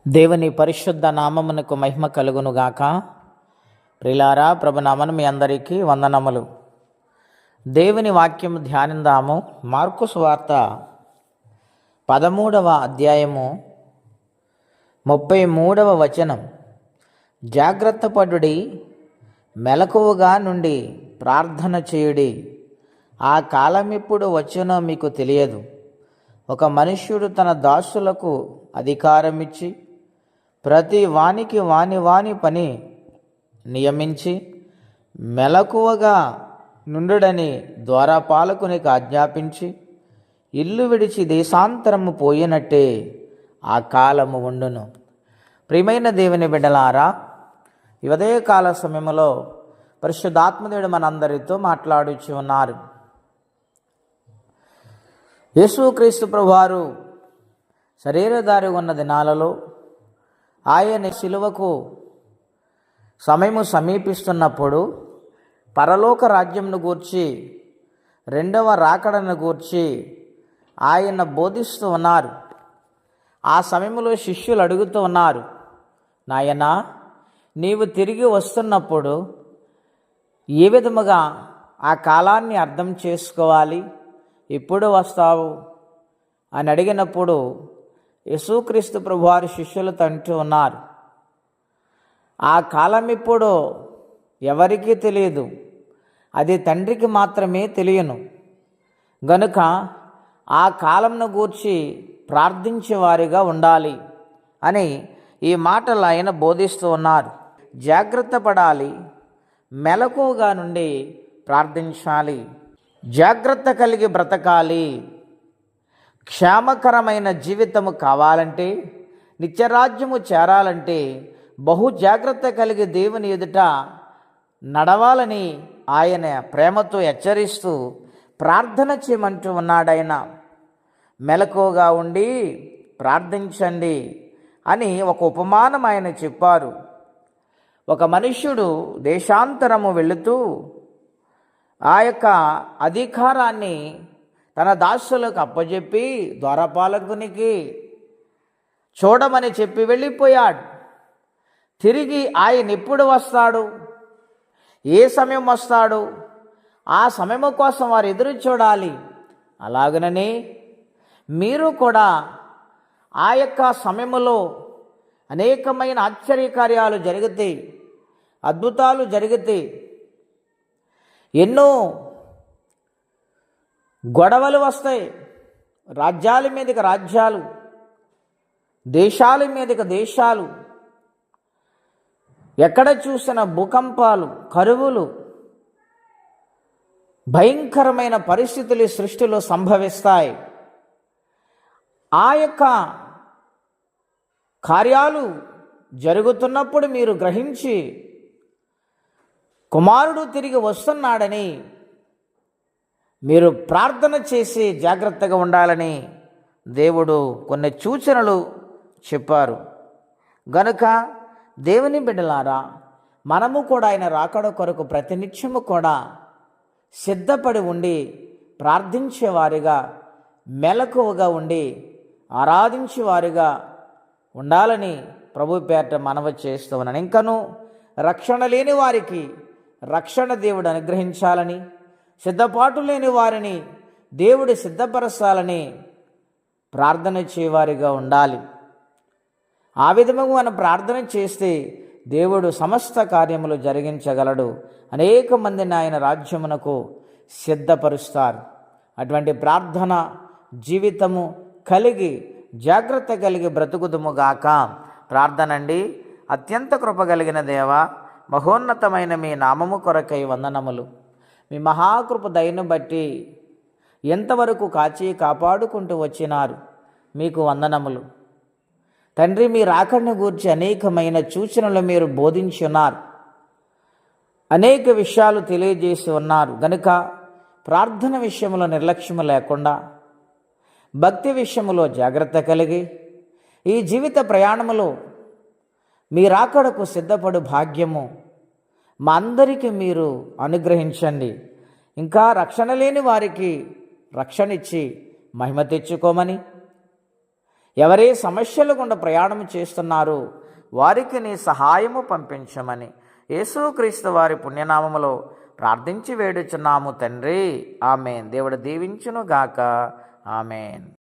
దేవుని పరిశుద్ధ నామమునకు మహిమ కలుగునుగాక. ప్రిలారా, ప్రభునామను మీ అందరికీ వందనములు. దేవుని వాక్యం ధ్యానిందాము. మార్కు సువార్త 13వ అధ్యాయము 33వ వచనం. జాగ్రత్త పడుడి, మెలకువగా నుండి ప్రార్థన చేయుడి, ఆ కాలమిప్పుడు వచ్చునో మీకు తెలియదు. ఒక మనుష్యుడు తన దాసులకు అధికారమిచ్చి ప్రతి వానికి వాని పని నియమించి మెలకువగా నుండుడని ద్వారపాలకునికి ఆజ్ఞాపించి ఇల్లు విడిచి దేశాంతరము పోయినట్టే ఆ కాలము ఉండును. ప్రియమైన దేవుని బిడ్డలారా, ఈ ఉదయకాల సమయంలో పరిశుద్ధాత్మదేవుడు మనందరితో మాట్లాడుచు ఉన్నారు. యేసుక్రీస్తు ప్రభువారు శరీరధారి ఉన్న దినాలలో ఆయన శిలువకు సమయము సమీపిస్తున్నప్పుడు పరలోక రాజ్యంను గూర్చి, రెండవ రాకడను గూర్చి ఆయన బోధిస్తూ ఉన్నారు. ఆ సమయంలో శిష్యులు అడుగుతూ ఉన్నారు, నాయనా, నీవు తిరిగి వస్తున్నప్పుడు ఏ విధముగా ఆ కాలాన్ని అర్థం చేసుకోవాలి, ఎప్పుడు వస్తావు అని అడిగినప్పుడు యేసుక్రీస్తు ప్రభువారి శిష్యులతో అంటూ ఉన్నారు, ఆ కాలం ఇప్పుడు ఎవరికీ తెలియదు, అది తండ్రికి మాత్రమే తెలియను. గనుక ఆ కాలంను గూర్చి ప్రార్థించేవారిగా ఉండాలి అని ఈ మాటలు ఆయన బోధిస్తూ ఉన్నారు. జాగ్రత్త పడాలి, మెలకువగా నుండి ప్రార్థించాలి, జాగ్రత్త కలిగి బ్రతకాలి. క్షేమకరమైన జీవితము కావాలంటే, నిత్యరాజ్యము చేరాలంటే బహు జాగ్రత్త కలిగి దేవుని ఎదుట నడవాలని ఆయన ప్రేమతో హెచ్చరిస్తూ ప్రార్థన చేయమంటూ ఉన్నాడాయన. మెలకువగా ఉండి ప్రార్థించండి అని ఒక ఉపమానం ఆయన చెప్పారు. ఒక మనుష్యుడు దేశాంతరము వెళుతూ ఆ యొక్క అధికారాన్ని తన దాసులకు అప్పచెప్పి ద్వారపాలకునికి చూడమని చెప్పి వెళ్ళిపోయాడు. తిరిగి ఆయన ఎప్పుడు వస్తాడు, ఏ సమయం వస్తాడు, ఆ సమయం కోసం వారు ఎదురు చూడాలి. అలాగనని మీరు కూడా ఆ యొక్క సమయంలో అనేకమైన ఆశ్చర్యకార్యాలు జరిగితే, అద్భుతాలు జరిగితే, ఎన్నో గొడవలు వస్తాయి. రాజ్యాల మీదకి రాజ్యాలు, దేశాల మీదకి దేశాలు, ఎక్కడ చూసిన భూకంపాలు, కరువులు, భయంకరమైన పరిస్థితులు ఈ సృష్టిలో సంభవిస్తాయి. ఆ యొక్క కార్యాలు జరుగుతున్నప్పుడు మీరు గ్రహించి కుమారుడు తిరిగి వస్తున్నాడని మీరు ప్రార్థన చేసి జాగ్రత్తగా ఉండాలని దేవుడు కొన్ని సూచనలు చెప్పారు. గనుక దేవుని బిడ్డలారా, మనము కూడా ఆయన రాకడ కొరకు ప్రతినిత్యము కూడా సిద్ధపడి ఉండి ప్రార్థించేవారిగా, మెలకువగా ఉండి ఆరాధించేవారిగా ఉండాలని ప్రభు పేరట మనవి చేస్తూ ఉన్నాను. ఇంకను రక్షణ లేని వారికి రక్షణ దేవుడు అనుగ్రహించాలని, సిద్ధపాటు లేని వారిని దేవుడు సిద్ధపరచాలని ప్రార్థన చేయవారిగా ఉండాలి. ఆ విధముగా మనం ప్రార్థన చేస్తే దేవుడు సమస్త కార్యములు జరిగించగలడు. అనేక మందిని ఆయన రాజ్యమునకు సిద్ధపరుస్తారు. అటువంటి ప్రార్థన జీవితము కలిగి జాగ్రత్త కలిగి బ్రతుకుదుముగాక. ప్రార్థన అండి. అత్యంత కృప కలిగిన దేవ, మహోన్నతమైన మీ నామము కొరకై వందనములు. మీ మహాకృప దయను బట్టి ఎంతవరకు కాచి కాపాడుకుంటూ వచ్చినారు, మీకు వందనములు తండ్రి. మీ రాకడను గూర్చి అనేకమైన సూచనలు మీరు బోధించి ఉన్నారు, అనేక విషయాలు తెలియజేసి ఉన్నారు. గనుక ప్రార్థన విషయంలో నిర్లక్ష్యం లేకుండా, భక్తి విషయంలో జాగ్రత్త కలిగి ఈ జీవిత ప్రయాణములో మీ రాకడకు సిద్ధపడు భాగ్యము మా అందరికీ మీరు అనుగ్రహించండి. ఇంకా రక్షణ లేని వారికి రక్షణ ఇచ్చి మహిమ తెచ్చుకోమని, ఎవరే సమస్యలు గుండా ప్రయాణం చేస్తున్నారు వారికి నీ సహాయము పంపించమని యేసుక్రీస్తు వారి పుణ్యనామములో ప్రార్థించి వేడుచున్నాము తండ్రి. ఆమెన్. దేవుడు దీవించును గాక. ఆమెన్.